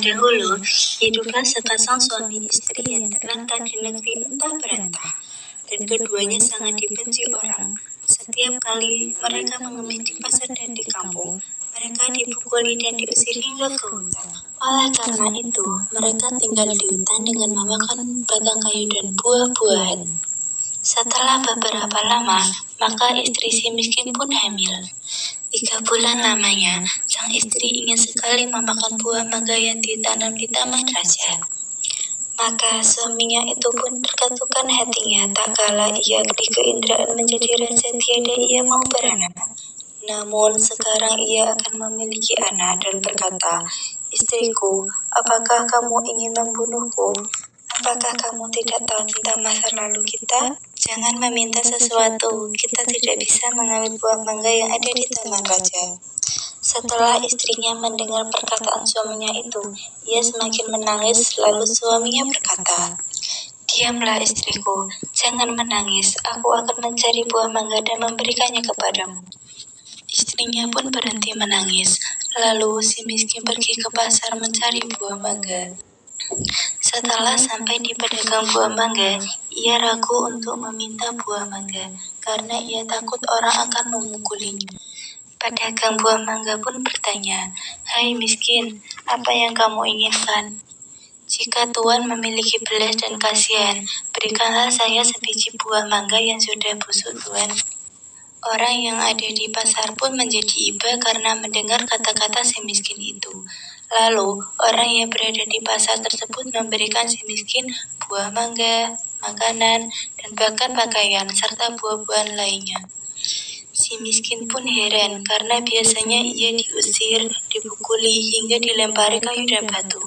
dahulu, hiduplah sepasang suami istri yang terlantar di negeri entah berantah, dan keduanya sangat dibenci orang. Setiap kali mereka mengemis di pasar dan di kampung, mereka dipukuli dan diusir hingga ke hutan. Oleh karena itu, mereka tinggal di hutan dengan memakan batang kayu dan buah-buahan. Setelah beberapa lama, maka istri si miskin pun hamil. 3 bulan lamanya, sang istri ingin sekali memakan buah mangga yang ditanam di taman raja. Maka suaminya itu pun terkatukan hatinya tak kala ia di keindraan menjadi raja tiada ia mau beranak. Namun sekarang ia akan memiliki anak dan berkata, "Istriku, apakah kamu ingin membunuhku? Apakah kamu tidak tahu tentang masa lalu kita? Jangan meminta sesuatu, kita tidak bisa mengambil buah mangga yang ada di taman raja." Setelah istrinya mendengar perkataan suaminya itu, ia semakin menangis, lalu suaminya berkata, "Diamlah istriku, jangan menangis, aku akan mencari buah mangga dan memberikannya kepadamu." Istrinya pun berhenti menangis, lalu si miskin pergi ke pasar mencari buah mangga. Setelah sampai di pedagang buah mangga, ia ragu untuk meminta buah mangga, karena ia takut orang akan memukulinya. Pedagang buah mangga pun bertanya, "Hai miskin, apa yang kamu inginkan? Jika Tuan memiliki belas dan kasihan, berikanlah saya sebiji buah mangga yang sudah busuk, Tuan." Orang yang ada di pasar pun menjadi iba karena mendengar kata-kata si miskin itu. Lalu, orang yang berada di pasar tersebut memberikan si miskin buah mangga, makanan, dan bahkan pakaian, serta buah-buahan lainnya. Si miskin pun heran karena biasanya ia diusir, dipukuli, hingga dilempari kayu dan batu.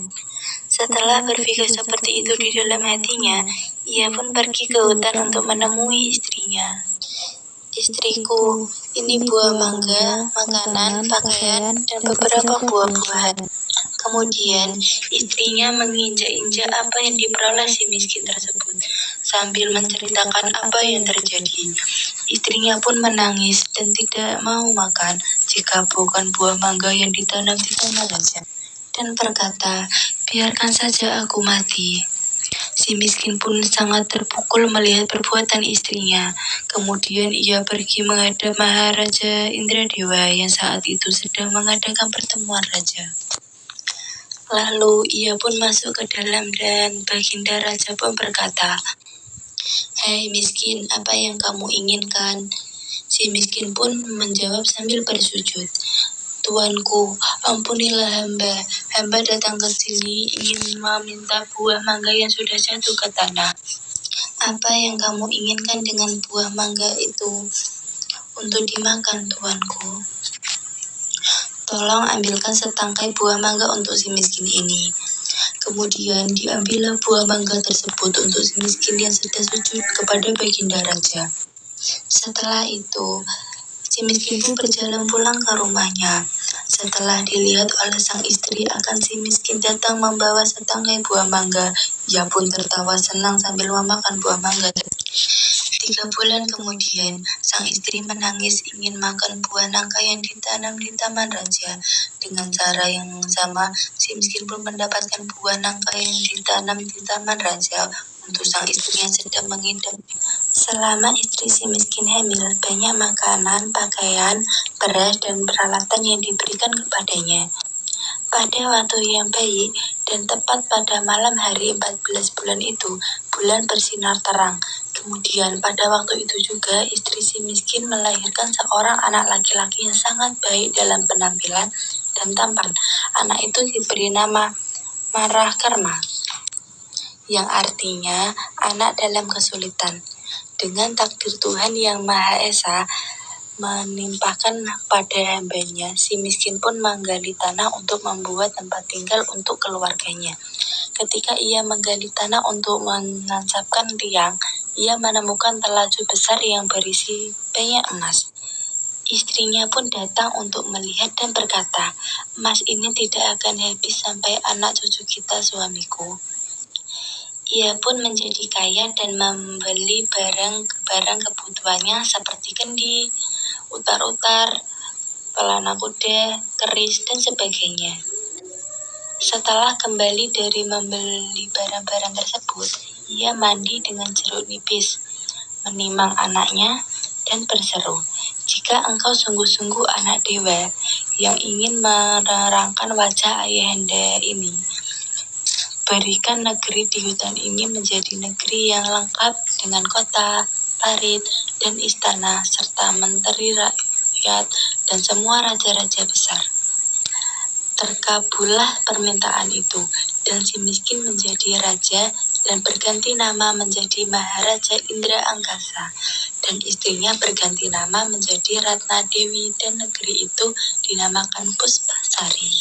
Setelah berpikir seperti itu di dalam hatinya, ia pun pergi ke hutan untuk menemui istrinya. "Istriku, ini buah mangga, makanan, pakaian, dan beberapa buah-buahan." Kemudian, istrinya menginjak-injak apa yang diperoleh si miskin tersebut, sambil menceritakan apa yang terjadi. Istrinya pun menangis dan tidak mau makan jika bukan buah mangga yang ditanam di tanah raja, dan berkata, "Biarkan saja aku mati." Si miskin pun sangat terpukul melihat perbuatan istrinya. Kemudian ia pergi menghadap Maharaja Indradewa yang saat itu sedang mengadakan pertemuan raja. Lalu ia pun masuk ke dalam dan Baginda Raja pun berkata, "Hai miskin, apa yang kamu inginkan?" Si miskin pun menjawab sambil bersujud, "Tuanku, ampunilah hamba. Hamba datang ke sini ingin meminta buah mangga yang sudah jatuh ke tanah." "Apa yang kamu inginkan dengan buah mangga itu?" "Untuk dimakan, tuanku." "Tolong ambilkan setangkai buah mangga untuk si miskin ini." Kemudian diambillah buah mangga tersebut untuk si miskin yang sedang sujud kepada Baginda Raja. Setelah itu, si miskin pun berjalan pulang ke rumahnya. Setelah dilihat oleh sang istri akan si miskin datang membawa setangkai buah mangga, ia pun tertawa senang sambil memakan buah mangga. 3 bulan kemudian, sang istri menangis ingin makan buah nangka yang ditanam di taman raja. Dengan cara yang sama, si miskin pun mendapatkan buah nangka yang ditanam di taman raja untuk sang istri yang sedang mengidap. Selama istri si miskin hamil, banyak makanan, pakaian, beras, dan peralatan yang diberikan kepadanya. Pada waktu yang baik dan tepat pada malam hari 14 bulan itu, bulan bersinar terang. Kemudian pada waktu itu juga istri si miskin melahirkan seorang anak laki-laki yang sangat baik dalam penampilan dan tampan. Anak itu diberi nama Marakarma, yang artinya anak dalam kesulitan. Dengan takdir Tuhan yang Maha Esa menimpakan pada hambanya, si miskin pun menggali tanah untuk membuat tempat tinggal untuk keluarganya. Ketika ia menggali tanah untuk menancapkan tiang, ia menemukan telaju besar yang berisi banyak emas. Istrinya pun datang untuk melihat dan berkata, "Emas ini tidak akan habis sampai anak cucu kita, suamiku." Ia pun menjadi kaya dan membeli barang-barang kebutuhannya seperti kendi, utar-utar, pelana kuda, keris, dan sebagainya. Setelah kembali dari membeli barang-barang tersebut, ia mandi dengan jeruk nipis, menimang anaknya, dan berseru, "Jika engkau sungguh-sungguh anak dewa yang ingin menerangkan wajah ayahanda ini, berikan negeri di hutan ini menjadi negeri yang lengkap dengan kota, parit, dan istana, serta menteri rakyat dan semua raja-raja besar." Terkabullah permintaan itu, dan si miskin menjadi raja dan berganti nama menjadi Maharaja Indra Angkasa, dan istrinya berganti nama menjadi Ratna Dewi, dan negeri itu dinamakan Puspasari.